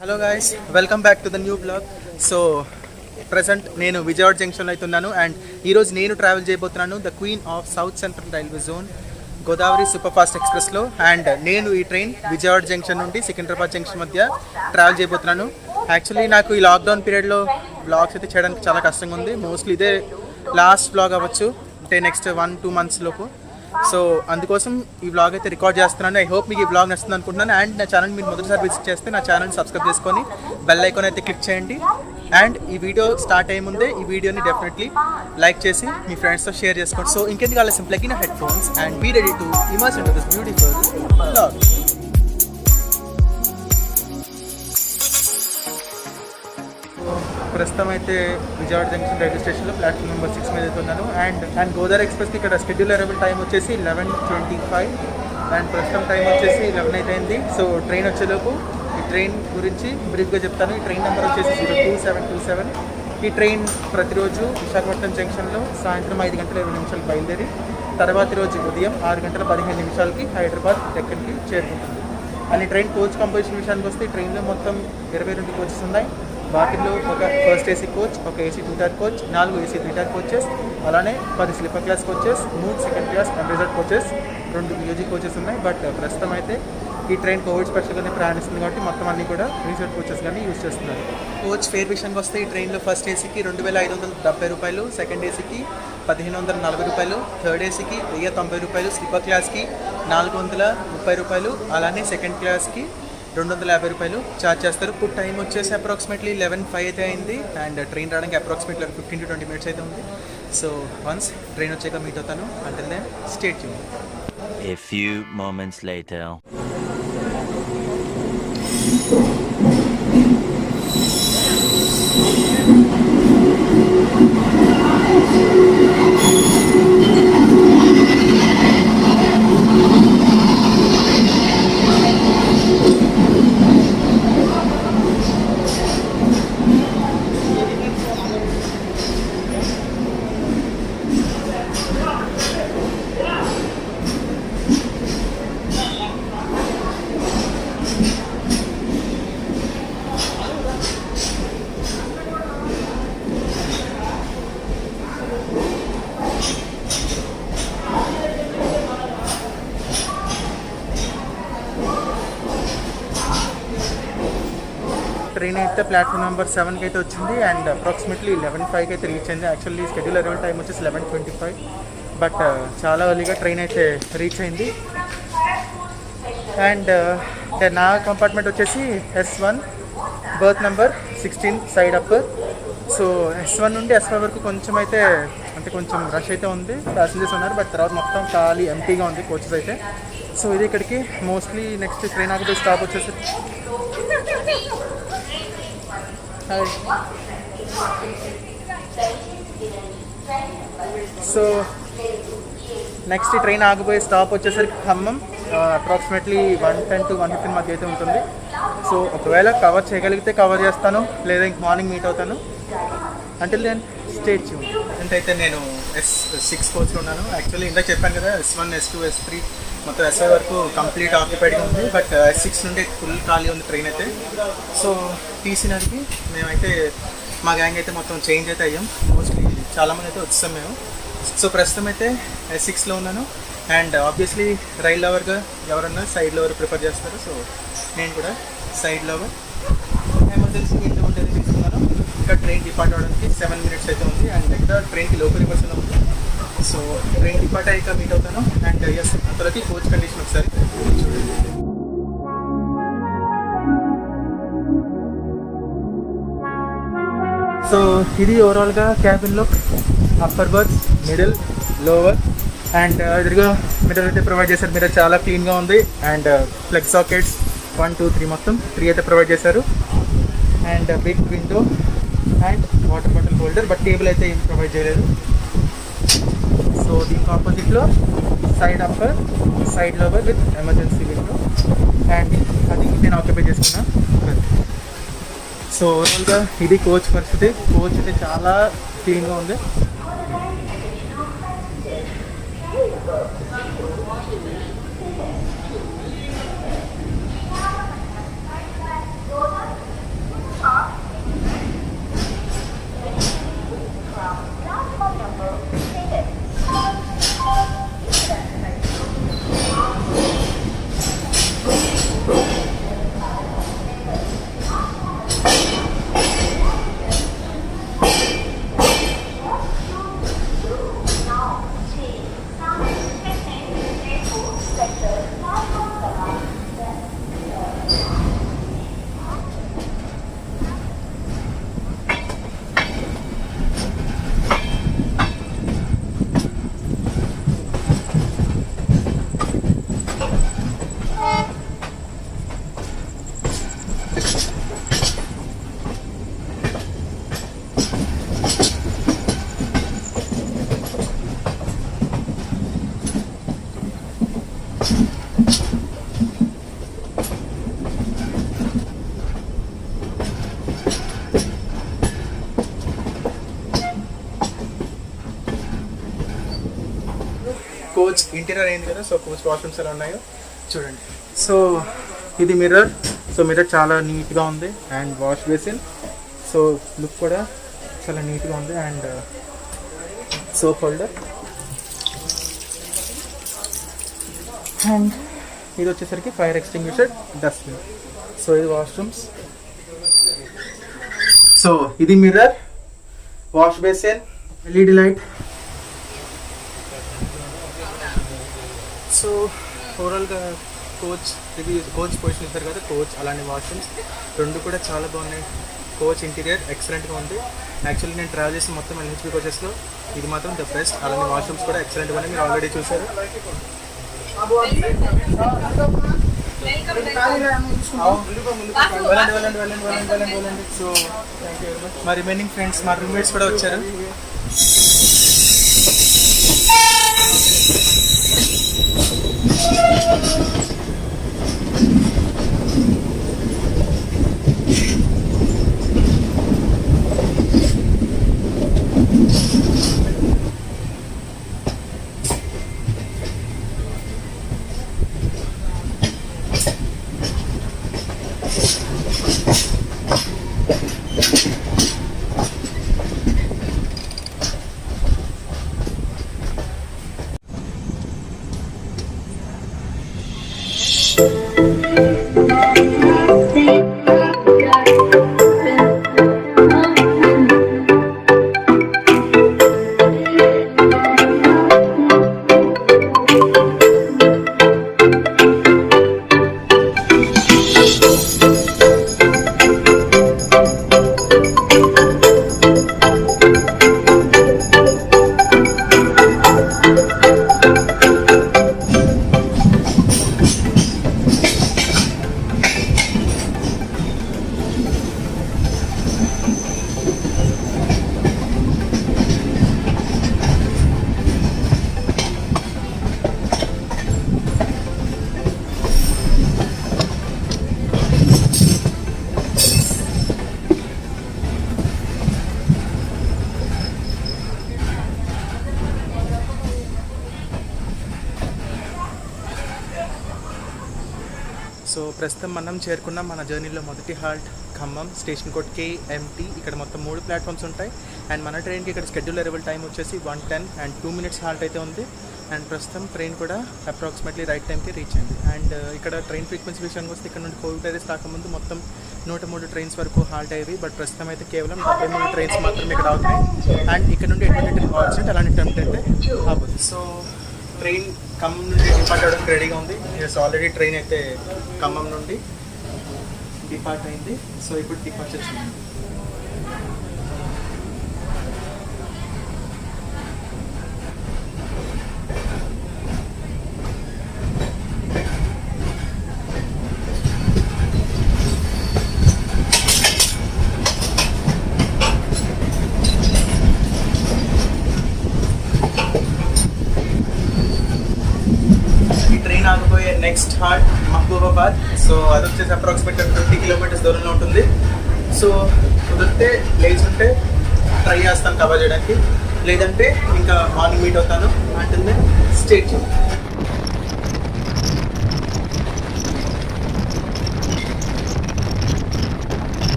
Hello guys, welcome back to the new blog. So present నేను విజయవాడ జంక్షన్లో అయితే ఉన్నాను. అండ్ ఈరోజు నేను ట్రావెల్ చేయబోతున్నాను the queen of south central railway zone Godavari super fast ఎక్స్ప్రెస్లో. అండ్ నేను ఈ ట్రైన్ విజయవాడ జంక్షన్ నుండి సికింద్రాబాద్ జంక్షన్ మధ్య ట్రావెల్ చేయబోతున్నాను. యాక్చువల్లీ నాకు ఈ లాక్డౌన్ పీరియడ్లో బ్లాగ్స్ అయితే చేయడానికి చాలా కష్టంగా ఉంది. మోస్ట్లీ ఇదే లాస్ట్ బ్లాగ్ అవ్వచ్చు, అంటే నెక్స్ట్ 1-2 months లోపు. సో అందుకోసం ఈ బ్లాగ్ అయితే రికార్డ్ చేస్తున్నాను. ఐ హోప్ మీకు ఈ బ్లాగ్ నచ్చుతుంది అనుకుంటున్నాను. అండ్ నా ఛానల్ మీరు మొదటిసారి విజిట్ చేస్తే నా ఛానల్ని సబ్స్క్రైబ్ చేసుకొని బెల్ ఐకాన్ అయితే క్లిక్ చేయండి. అండ్ ఈ వీడియో స్టార్ట్ అయ్యే ముందే ఈ వీడియోని డెఫినెట్లీ లైక్ చేసి మీ ఫ్రెండ్స్తో షేర్ చేసుకోండి. సో ఇంకెందుకు ఆలస్యం, plug in headphones and be ready to immerse into this beautiful blog. ప్రస్తుతం అయితే విజయవాడ జంక్షన్ రైల్వే స్టేషన్లో ప్లాట్ఫామ్ నెంబర్ 6 మీద అయితే ఉన్నాను. అండ్ గోదావరి ఎక్స్ప్రెస్కి ఇక్కడ షెడ్యూల్ అరైవల్ టైం వచ్చేసి 11:25 అండ్ ప్రస్తుతం టైం వచ్చేసి 11 అయితే అయింది. సో ట్రైన్ వచ్చేలోపు ఈ ట్రైన్ గురించి బ్రీఫ్గా చెప్తాను. ఈ ట్రైన్ నెంబర్ వచ్చేసి 02727. ఈ ట్రైన్ ప్రతిరోజు విశాఖపట్నం జంక్షన్లో సాయంత్రం 5:20 బయలుదేరి తర్వాతి రోజు ఉదయం 6:15 హైదరాబాద్ డెక్కన్కి చేరుకుంటుంది. అండ్ ఈ ట్రైన్ కోచ్ కంపోజిషన్ విషయానికి వస్తే ఈ ట్రైన్లో మొత్తం 22 కోచెస్ ఉన్నాయి. వాటిల్లో ఒక ఫస్ట్ ఏసీ కోచ్, ఒక AC 2 tier coach, 4 AC 3 tier coaches, అలానే 10 sleeper class coaches, 3 second class ఎంబేజర్ కోచెస్, 2 మ్యూజిక్ కోచెస్ ఉన్నాయి. బట్ ప్రస్తుతం అయితే ఈ ట్రైన్ కోవిడ్ స్పెషల్గానే ప్రయాణిస్తుంది కాబట్టి మొత్తం అన్నీ కూడా రిజర్వ్ కోచెస్ కానీ యూజ్ చేస్తున్నారు. కోచ్ ఫేర్ విషయానికి వస్తే ఈ ట్రైన్లో ఫస్ట్ ఏసీకి 2,570 రూపాయలు, సెకండ్ ఏసీకి 1,540 రూపాయలు, థర్డ్ ఏసీకి 1,090 రూపాయలు, స్లీపర్ క్లాస్కి 430 రూపాయలు, అలానే సెకండ్ క్లాస్కి 250 రూపాయలు ఛార్జ్ చేస్తారు. ఇప్పుడు టైం వచ్చేసి అప్రాక్సిమేట్లీ 11:05 అయితే అయింది. అండ్ ట్రైన్ రావడానికి అప్రాక్సిమేట్లీ 15-20 minutes అయితే ఉంది. సో వన్స్ ట్రైన్ వచ్చాక మీట్ అవుతాను. Until then stay tune. A few moments later. Train అయితే ప్లాట్ఫామ్ నెంబర్ 7కి అయితే వచ్చింది. అండ్ అప్రాక్సిమేట్లీ 11:05 అయితే రీచ్ అయింది. యాక్చువల్లీ షెడ్యూల్ అరైవల్ టైం వచ్చేసి 11:25, బట్ చాలా ఎర్లీగా ట్రైన్ అయితే రీచ్ అయింది. అండ్ నా కంపార్ట్మెంట్ వచ్చేసి S1, birth number 16 side up. So S1 నుండి S5 వరకు కొంచెం అయితే అంటే కొంచెం రష్ అయితే ఉంది, ప్యాసింజర్స్ ఉన్నారు. బట్ తర్వాత మొత్తం ఖాళీ ఎంటీగా ఉంది కోచెస్ అయితే. సో ఇది ఇక్కడికి మోస్ట్లీ నెక్స్ట్ ట్రైన్ ఆగిపోయి స్టాప్ వచ్చేసి సో నెక్స్ట్ ట్రైన్ ఆగిపోయే స్టాప్ వచ్చేసరికి ఖమ్మం. అప్రాక్సిమేట్లీ 110 to 115 మధ్య అయితే ఉంటుంది. సో ఒకవేళ కవర్ చేయగలిగితే కవర్ చేస్తాను, లేదా ఇంక మార్నింగ్ మీట్ అవుతాను. Until then stay tune. అయితే నేను S6 కోచ్లో ఉన్నాను. యాక్చువల్లీ ఇందాక చెప్పాను కదా, S1, S2, S3 మొత్తం S5 వరకు కంప్లీట్ ఆక్యుపైడ్గా ఉంది. బట్ S6 నుండి ఫుల్ ఖాళీ ఉంది ట్రైన్ అయితే. సో తీసినది మేమైతే మా గ్యాంగ్ అయితే మొత్తం చేంజ్ అయితే అయ్యాం. మోస్ట్లీ చాలామంది అయితే వచ్చాం మేము. సో ప్రస్తుతం అయితే S6లో ఉన్నాను. అండ్ ఆబ్వియస్లీ రైల్ లవర్గా ఎవరన్నా సైడ్ లవర్ ప్రిఫర్ చేస్తారు. సో నేను కూడా సైడ్ లవర్. ఎమర్జెన్సీ ఇంటి ఉండేది తీసుకున్నాను. ఇంకా ట్రైన్ డిపార్ట్ అవ్వడానికి 7 minutes అయితే ఉంది. అండ్ ఇక్కడ ట్రైన్కి లోకల్ బస్సులో ఉంది. సో ట్రైన్ డిపార్ట్ అయ్యాక మీట్ అవుతాను. అండ్ ఎస్ అంతలోకి కోచ్ కండిషన్ ఒకసారి చూడండి. సో ఇది ఓవరాల్గా క్యాబిన్లో upper berth, middle, lower and ఎదురుగా మిడిల్ అయితే ప్రొవైడ్ చేశారు. మిడిల్ చాలా క్లీన్గా ఉంది. అండ్ ప్లగ్ సాకెట్స్ 1, 2, 3 మొత్తం 3 అయితే ప్రొవైడ్ చేశారు. And big window and water bottle holder, but table అయితే ఏం ప్రొవైడ్ చేయలేదు. సో దీనికి ఆపోజిట్లో side upper, side lower with emergency window. And అది నేను ఆక్యుపై చేసుకున్నా. సో ఓవరాల్గా ఇది కోచ్ పరిస్థితి. కోచ్ అయితే చాలా క్లీన్గా ఉంది. కోచ్ ఇంటీరియర్ అయింది కదా, సో కోచ్ వాష్రూమ్స్ ఎలా ఉన్నాయో చూడండి. సో ఇది మిర్రర్, సో మిర్రర్ చాలా నీట్గా ఉంది. And wash basin, so look కూడా చాలా నీట్గా ఉంది. అండ్ సోప్ హోల్డర్, అండ్ ఇది వచ్చేసరికి ఫైర్ ఎక్స్టింగ్విషర్, డస్ట్బిన్. సో ఇది వాష్రూమ్స్. సో ఇది mirror, wash basin, LED light. So ఓవరాల్గా కోచ్ పొజిషన్ ఇస్తారు కదా, కోచ్ అలానే వాష్రూమ్స్ రెండు కూడా చాలా బాగున్నాయి. కోచ్ ఇంటీరియర్ ఎక్సలెంట్గా ఉంది. యాక్చువల్లీ నేను ట్రావెల్ చేసిన మొత్తం ఎన్హెచ్పి కోచెస్లో ఇది మాత్రం ద బెస్ట్. అలానే వాష్రూమ్స్ కూడా ఎక్సలెంట్గా ఉన్నాయి, మీరు ఆల్రెడీ చూసారు. సో మా రిమైనింగ్ ఫ్రెండ్స్, మా రూమ్మేట్స్ కూడా వచ్చారు. సో ప్రస్తుతం మనం చేరుకున్నాం మన జర్నీలో మొదటి halt Khammam, station code KMT. ఇక్కడ మొత్తం 3 ప్లాట్ఫామ్స్ ఉంటాయి. అండ్ మన ట్రైన్కి ఇక్కడ స్కెడ్యూల్ అరైవల్ టైం వచ్చేసి 1:10 అండ్ 2 minutes హాల్ట్ అయితే ఉంది. అండ్ ప్రస్తుతం ట్రైన్ కూడా అప్రాక్సిమేట్లీ రైట్ టైంకి రీచ్ అయింది. అండ్ ఇక్కడ ట్రైన్ ఫ్రీక్వెన్సీ విషయానికి వస్తే ఇక్కడ నుండి కోవిడ్ వైరస్ రాకముందు మొత్తం 103 ట్రైన్స్ వరకు హాల్ట్ అయ్యేవి. బట్ ప్రస్తుతం అయితే కేవలం 73 ట్రైన్స్ మాత్రమే ఇక్కడ అవుతాయి. అండ్ ఇక్కడ నుండి ఎటువంటి ఆబ్సెంట్ అలాంటి టెంప్ట్ అయితే అవ్వదు. సో ట్రైన్ ఖమ్మం నుండి డిపార్ట్ అవ్వడానికి రెడీగా ఉంది. ఎస్, ఆల్రెడీ ట్రైన్ అయితే ఖమ్మం నుండి డిపార్ట్ అయింది. సో ఇప్పుడు డిపార్చర్ చేయండి. ఆగిపోయే నెక్స్ట్ హాల్ట్ మహబూబాబాద్. సో అది వచ్చేసి అప్రాక్సిమేట్గా 20 kilometers దూరంలో ఉంటుంది. సో కుదిరితే లేచి ఉంటే ట్రై చేస్తాను కవర్ చేయడానికి, లేదంటే ఇంకా మార్నింగ్ మీట్ అవుతాను అంటే స్టేట్ చేయండి.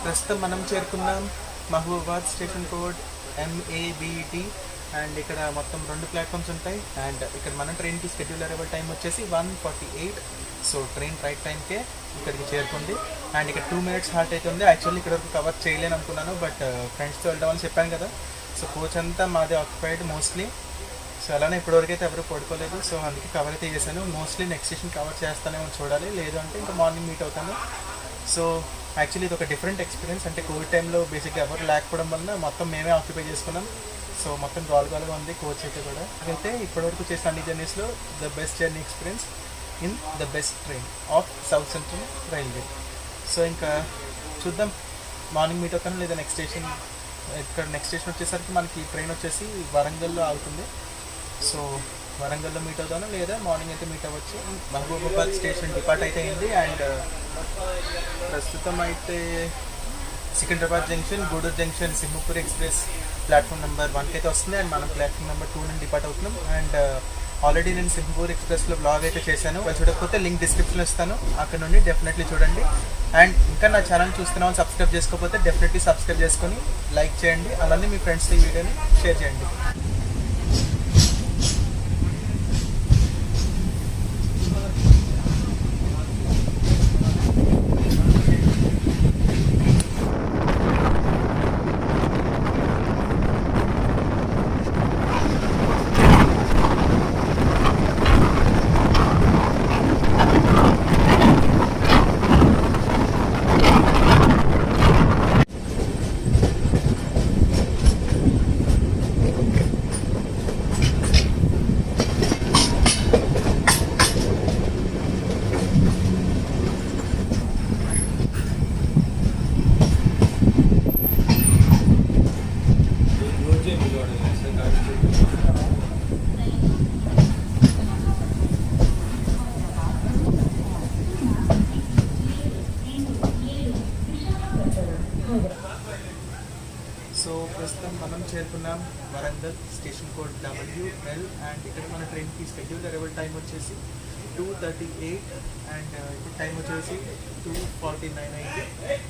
ప్రస్తుతం మనం చేరుకున్నాం Mahabubabad, station code MABT. And ఇక్కడ మొత్తం 2 ప్లాట్ఫామ్స్ ఉంటాయి. అండ్ ఇక్కడ మన ట్రైన్కి స్కెడ్యూల్ అరైవల్ టైం వచ్చేసి 1:48. సో ట్రైన్ రైట్ టైంకే ఇక్కడికి చేరుకుంది. అండ్ ఇక్కడ 2 minutes హాల్ట్ అయితే ఉంది. యాక్చువల్లీ ఇక్కడ వరకు కవర్ చేయలేను అనుకున్నాను, బట్ ఫ్రెండ్స్తో వెళ్దాం అని చెప్పాను కదా. సో కోచ్ అంతా మాది ఆక్యుపైడ్ మోస్ట్లీ. సో అలానే ఇప్పటివరకు అయితే ఎవరు పడుకోలేదు. సో అందుకే కవర్ అయితే చేశాను. మోస్ట్లీ నెక్స్ట్ స్టేషన్ కవర్ చేస్తానేమో చూడాలి, లేదు అంటే ఇంకా మార్నింగ్ మీట్ అవుతాను. సో యాక్చువల్లీ ఇది ఒక డిఫరెంట్ ఎక్స్పీరియన్స్. అంటే కోవిడ్ టైంలో బేసిక్గా ఎవరు లేకపోవడం వల్ల మొత్తం మేమే ఆక్యుపై చేసుకున్నాం. సో మొత్తం గోల్గా ఉంది కోచ్ అయితే కూడా. అయితే ఇప్పటివరకు చేసిన అన్ని జర్నీస్లో the best journey experience in the best train of south central railway. So ఇంకా చూద్దాం, మార్నింగ్ మీట్ అవుతాను లేదా నెక్స్ట్ స్టేషన్ ఇక్కడ నెక్స్ట్ స్టేషన్ వచ్చేసరికి మనకి ట్రైన్ వచ్చేసి వరంగల్లో ఆగుతుంది. సో వరంగల్లో మీట్ అవుతాను, లేదా మార్నింగ్ అయితే మీట్ అవ్వచ్చు. మహబూబాబాద్ స్టేషన్ డిపార్ట్ అయితే అయింది. అండ్ ప్రస్తుతం అయితే Secunderabad junction, Gudur junction, Simhapuri express platform number 1 అయితే వస్తుంది. అండ్ మనం ప్లాట్ఫామ్ నెంబర్ 2 నుండి డిపార్ట్ అవుతున్నాం. అండ్ ఆల్రెడీ నేను సింహపూర్ ఎక్స్ప్రెస్లో బ్లాగ్ అయితే చేశాను. చూడకపోతే లింక్ డిస్క్రిప్షన్లో ఇస్తాను, అక్కడ నుండి డెఫినెట్లీ చూడండి. అండ్ ఇంకా నా ఛానల్ చూస్తున్నామని సబ్స్క్రైబ్ చేసుకోకపోతే డెఫినెట్లీ సబ్స్క్రైబ్ చేసుకొని లైక్ చేయండి. అలానే మీ ఫ్రెండ్స్తో ఈ వీడియోని షేర్ చేయండి. సో ప్రస్తుతం మనం చేరుకున్నాం Warangal, station code WL. And ఇక్కడ మన ట్రైన్కి స్కెడ్యూల్ అరైవల్ టైం వచ్చేసి 2:38 అండ్ ఇప్పుడు టైం వచ్చేసి 2:49 అయింది.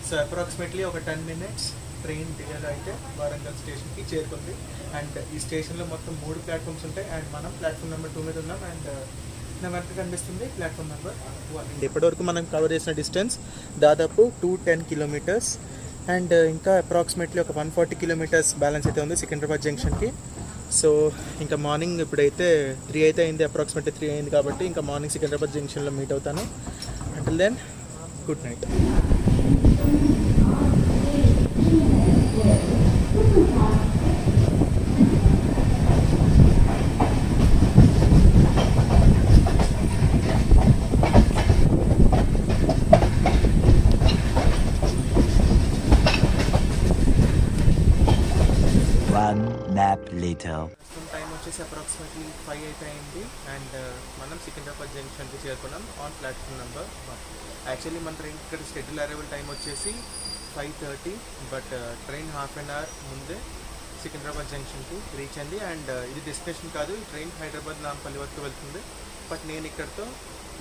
సో అప్రాక్సిమేట్లీ ఒక 10 minutes ట్రైన్ డిలేలో అయితే వరంగల్ స్టేషన్కి చేరుకుంది. అండ్ ఈ స్టేషన్లో మొత్తం 3 ప్లాట్ఫామ్స్ ఉంటాయి. అండ్ మనం ప్లాట్ఫామ్ నెంబర్ 2 మీద ఉన్నాం. అండ్ నా వెనక కనిపిస్తుంది ప్లాట్ఫామ్ నెంబర్ 1. ఇప్పటివరకు మనం కవర్ చేసిన డిస్టెన్స్ దాదాపు 210 kilometers. అండ్ ఇంకా అప్రాక్సిమేట్లీ ఒక 140 kilometers బ్యాలెన్స్ అయితే ఉంది సికింద్రాబాద్ జంక్షన్కి. సో ఇంకా మార్నింగ్ ఇప్పుడైతే 3 అయితే అయింది, అప్రాక్సిమేట్లీ 3 అయింది కాబట్టి ఇంకా మార్నింగ్ సికింద్రాబాద్ జంక్షన్లో మీట్ అవుతాను. Until then good night. One nap later. Time వచ్చేసి అప్రాక్సిమేట్లీ 5 అయితే అయింది. అండ్ మనం సికింద్రాబాద్ జంక్షన్కి చేరుకున్నాం ఆన్ ప్లాట్ఫామ్ నెంబర్ 1. యాక్చువల్లీ మన ట్రైన్ ఇక్కడ షెడ్యూల్ అరైవల్ టైం వచ్చేసి 5:30, but train half an hour ముందే సికింద్రాబాద్ జంక్షన్కి రీచ్ అయింది. అండ్ ఇది డెస్టినేషన్ కాదు, ఈ ట్రైన్ హైదరాబాద్ నాంపల్లి వరకు వెళ్తుంది. బట్ నేను ఇక్కడితో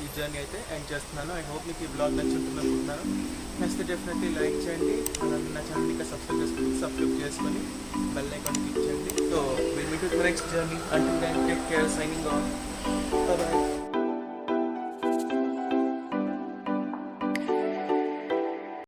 ఈ జర్నీ అయితే ఎండ్ చేస్తున్నాను. ఐ హోప్ మీకు ఈ బ్లాగ్ నచ్చుంటుంది అనుకుంటున్నాను. నెక్స్ట్ డెఫినెట్లీ లైక్ చేయండి, అలాగే నా ఛానల్ ఇంకా సబ్స్క్రైబ్ చేసుకొని బెల్ ఐకాన్ క్లిక్ చేయండి. So will meet with my next journey. Until then take care, signing of.